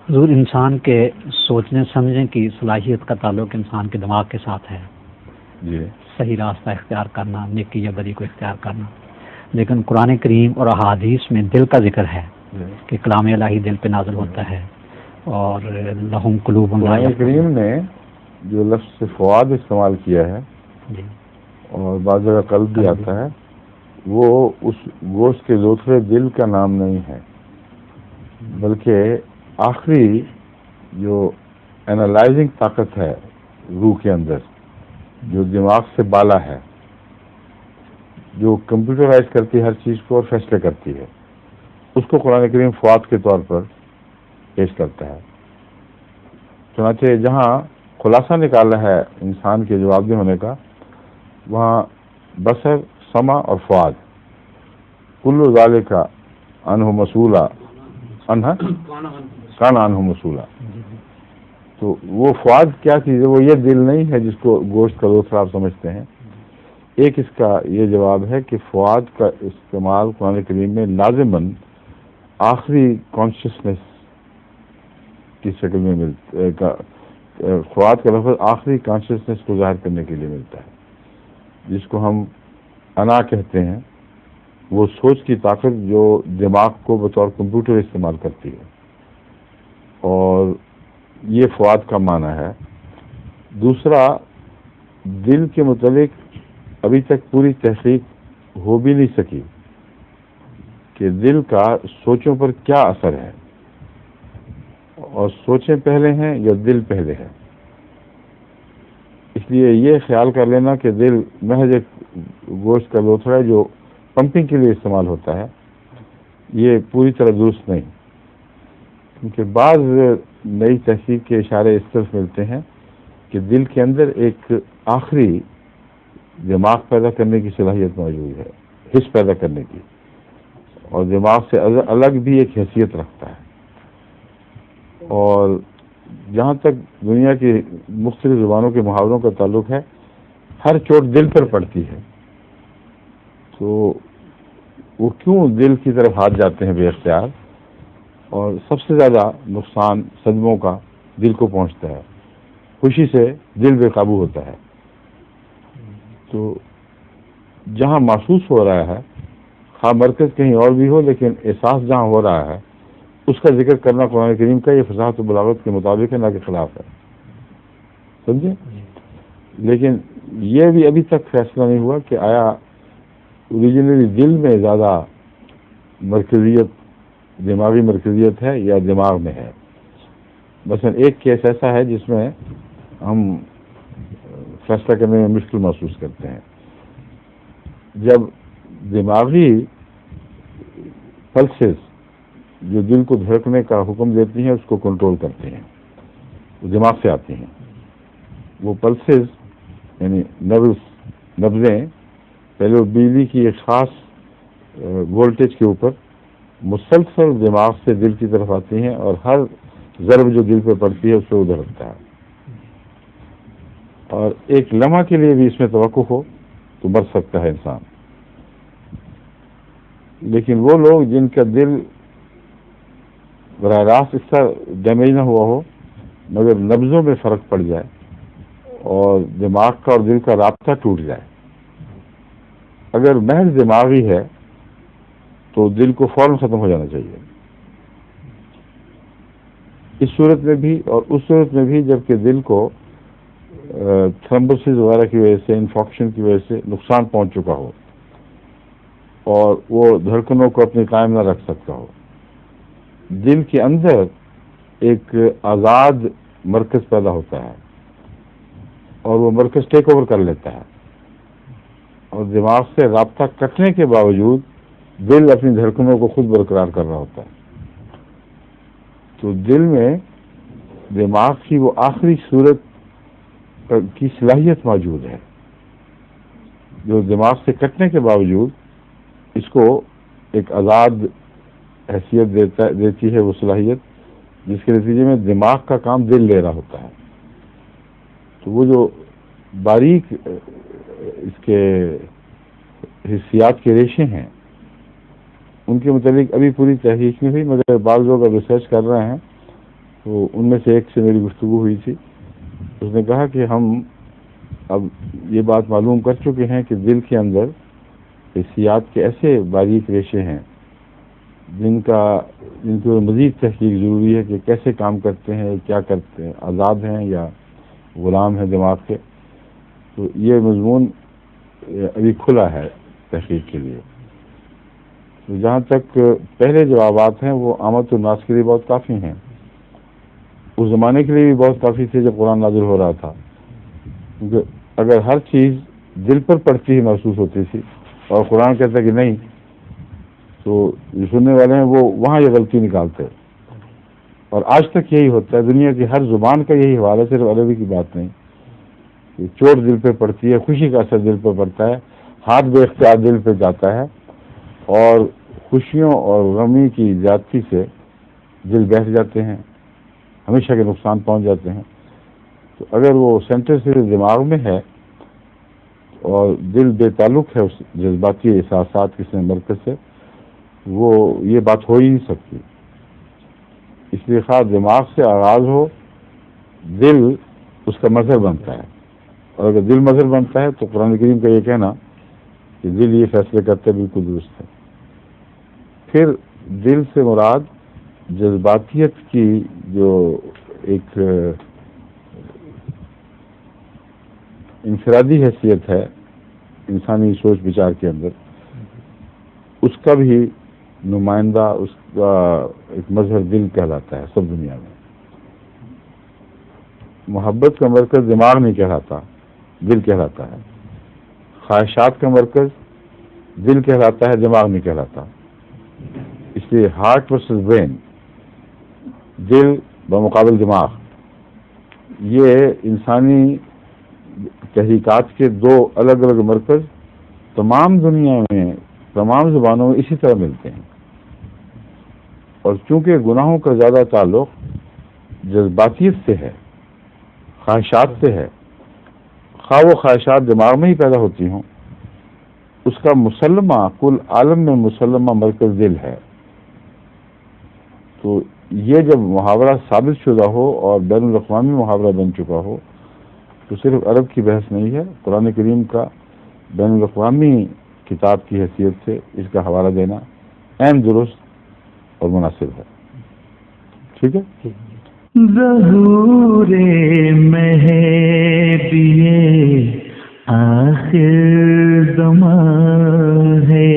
حضور، انسان کے سوچنے سمجھنے کی صلاحیت کا تعلق انسان کے دماغ کے ساتھ ہے. جی صحیح راستہ اختیار کرنا، نیکی یا بدی کو اختیار کرنا. لیکن قرآن کریم اور احادیث میں دل کا ذکر ہے کہ کلام الہی دل پہ نازل ہوتا ہے. اور لہم قلوب قرآن کریم نے جو لفظ فؤاد استعمال کیا ہے جی اور بعض جگہ قلب بھی آتا ہے، وہ اس گوشت کے دوسرے دل کا نام نہیں ہے، بلکہ آخری جو اینالائزنگ طاقت ہے روح کے اندر، جو دماغ سے بالا ہے، جو کمپیوٹرائز کرتی ہے ہر چیز کو اور فیصلے کرتی ہے، اس کو قرآن کریم فؤاد کے طور پر پیش کرتا ہے. چنانچہ جہاں خلاصہ نکالا ہے انسان کے جوابدہ ہونے کا، وہاں بصر، سمع اور فؤاد کل ذالک عنہ مسئولہ کان عنہ مسئولہ. تو وہ فؤاد کیا چیز ہے؟ وہ یہ دل نہیں ہے جس کو گوشت کا دوسرا آپ سمجھتے ہیں. ایک اس کا یہ جواب ہے کہ فؤاد کا استعمال قرآن کریم میں لازماً آخری کانشیسنس کی شکل میں ملتا ہے. فؤاد کا لفظ آخری کانشیسنس کو ظاہر کرنے کے لیے ملتا ہے، جس کو ہم انا کہتے ہیں. وہ سوچ کی طاقت جو دماغ کو بطور کمپیوٹر استعمال کرتی ہے، اور یہ فؤاد کا معنی ہے. دوسرا، دل کے متعلق ابھی تک پوری تحقیق ہو بھی نہیں سکی کہ دل کا سوچوں پر کیا اثر ہے، اور سوچیں پہلے ہیں یا دل پہلے ہے. اس لیے یہ خیال کر لینا کہ دل محض ایک گوشت کا لوتھڑا ہے جو پمپنگ کے لیے استعمال ہوتا ہے، یہ پوری طرح درست نہیں. کیونکہ بعض نئی تحقیق کے اشارے اس طرف ملتے ہیں کہ دل کے اندر ایک آخری دماغ پیدا کرنے کی صلاحیت موجود ہے، حس پیدا کرنے کی، اور دماغ سے الگ بھی ایک حیثیت رکھتا ہے. اور جہاں تک دنیا کی مختلف زبانوں کے محاوروں کا تعلق ہے، ہر چوٹ دل پر پڑتی ہے. تو وہ کیوں دل کی طرف ہاتھ جاتے ہیں بے اختیار، اور سب سے زیادہ نقصان صدموں کا دل کو پہنچتا ہے. خوشی سے دل بے قابو ہوتا ہے. تو جہاں محسوس ہو رہا ہے، خواہ مرکز کہیں اور بھی ہو، لیکن احساس جہاں ہو رہا ہے، اس کا ذکر کرنا قرآن کریم کا یہ فصاحت و بلاغت کے مطابق ہے، نہ کہ خلاف ہے. سمجھے؟ لیکن یہ بھی ابھی تک فیصلہ نہیں ہوا کہ آیا اوریجنلی دل میں زیادہ مرکزیت، دماغی مرکزیت ہے یا دماغ میں ہے. مثلا ایک کیس ایسا ہے جس میں ہم فیصلہ کرنے میں مشکل محسوس کرتے ہیں. جب دماغی پلسز جو دل کو دھڑکنے کا حکم دیتی ہیں، اس کو کنٹرول کرتے ہیں، وہ دماغ سے آتی ہیں. وہ پلسز یعنی نبضیں پہلے وہ بجلی کی ایک خاص وولٹیج کے اوپر مسلسل دماغ سے دل کی طرف آتی ہیں، اور ہر ضرب جو دل پہ پڑتی ہے اس پہ وہ دھڑکتا ہے. اور ایک لمحہ کے لیے بھی اس میں توقف ہو تو مر سکتا ہے انسان. لیکن وہ لوگ جن کا دل براہ راست اس کا ڈیمیج نہ ہوا ہو، مگر نبضوں میں فرق پڑ جائے اور دماغ کا اور دل کا رابطہ ٹوٹ جائے، اگر محض دماغی ہے تو دل کو فوراً ختم ہو جانا چاہیے. اس صورت میں بھی اور اس صورت میں بھی جبکہ دل کو تھرمبوسس وغیرہ کی وجہ سے، انفیکشن کی وجہ سے نقصان پہنچ چکا ہو اور وہ دھڑکنوں کو اپنے قائم نہ رکھ سکتا ہو، دل کے اندر ایک آزاد مرکز پیدا ہوتا ہے، اور وہ مرکز ٹیک اوور کر لیتا ہے، اور دماغ سے رابطہ کٹنے کے باوجود دل اپنی دھڑکنوں کو خود برقرار کر رہا ہوتا ہے. تو دل میں دماغ کی وہ آخری صورت کی صلاحیت موجود ہے جو دماغ سے کٹنے کے باوجود اس کو ایک آزاد حیثیت دیتی ہے، وہ صلاحیت جس کے نتیجے میں دماغ کا کام دل لے رہا ہوتا ہے. تو وہ جو باریک اس کے حسیات کے ریشے ہیں، ان کے متعلق ابھی پوری تحقیق نہیں ہوئی، مگر بعض لوگ اب ریسرچ کر رہے ہیں تو ان میں سے ایک سے میری گفتگو ہوئی تھی. اس نے کہا کہ ہم اب یہ بات معلوم کر چکے ہیں کہ دل کے اندر حسیات کے ایسے باریک ریشے ہیں جن کی مزید تحقیق ضروری ہے کہ کیسے کام کرتے ہیں, کیا کرتے ہیں, آزاد ہیں یا غلام ہیں دماغ کے. تو یہ مضمون ابھی کھلا ہے تحقیق کے لیے. تو جہاں تک پہلے جوابات ہیں وہ عامت الناس کے لیے بہت کافی ہیں, اس زمانے کے لیے بھی بہت کافی تھے جب قرآن نازل ہو رہا تھا, کیونکہ اگر ہر چیز دل پر پڑتی ہی محسوس ہوتی تھی اور قرآن کہتا ہے کہ نہیں, تو جو سننے والے ہیں وہ وہاں یہ غلطی نکالتے. اور آج تک یہی ہوتا ہے, دنیا کی ہر زبان کا یہی حوالہ, صرف عربی کی بات نہیں. چوٹ دل پہ پڑتی ہے, خوشی کا اثر دل پہ پڑتا ہے, ہاتھ بے اختیار دل پہ جاتا ہے, اور خوشیوں اور غمی کی زیادتی سے دل بیٹھ جاتے ہیں, ہمیشہ کے نقصان پہنچ جاتے ہیں. تو اگر وہ سینٹر سے دماغ میں ہے اور دل بے تعلق ہے اس جذباتی احساسات کے مرکز سے, وہ یہ بات ہو ہی نہیں سکتی. اس لیے خاص دماغ سے آغاز ہو, دل اس کا مظہر بنتا ہے. اور اگر دل مظہر بنتا ہے تو قرآن کریم کا یہ کہنا کہ دل یہ فیصلے کرتا ہے بالکل درست ہے. پھر دل سے مراد جذباتیت کی جو ایک انفرادی حیثیت ہے انسانی سوچ بچار کے اندر, اس کا بھی نمائندہ, اس کا ایک مظہر دل کہلاتا ہے سب دنیا میں. محبت کا مرکز دماغ نہیں کہلاتا, دل کہلاتا ہے. خواہشات کا مرکز دل کہلاتا ہے, دماغ نہیں کہلاتا. اس لیے ہارٹ ورسز برین, دل بمقابل دماغ, یہ انسانی تحریکات کے دو الگ الگ مرکز تمام دنیا میں تمام زبانوں میں اسی طرح ملتے ہیں. اور چونکہ گناہوں کا زیادہ تعلق جذباتیت سے ہے, خواہشات سے ہے, خواہ وہ خواہشات دماغ میں ہی پیدا ہوتی ہوں, اس کا مسلمہ کل عالم میں مسلمہ مرکز دل ہے. تو یہ جب محاورہ ثابت شدہ ہو اور بین الاقوامی محاورہ بن چکا ہو تو صرف عرب کی بحث نہیں ہے, قرآن کریم کا بین الاقوامی کتاب کی حیثیت سے اس کا حوالہ دینا عین درست اور مناسب ہے. ٹھیک ہے. ظہور مہدی آخر زمان ہے,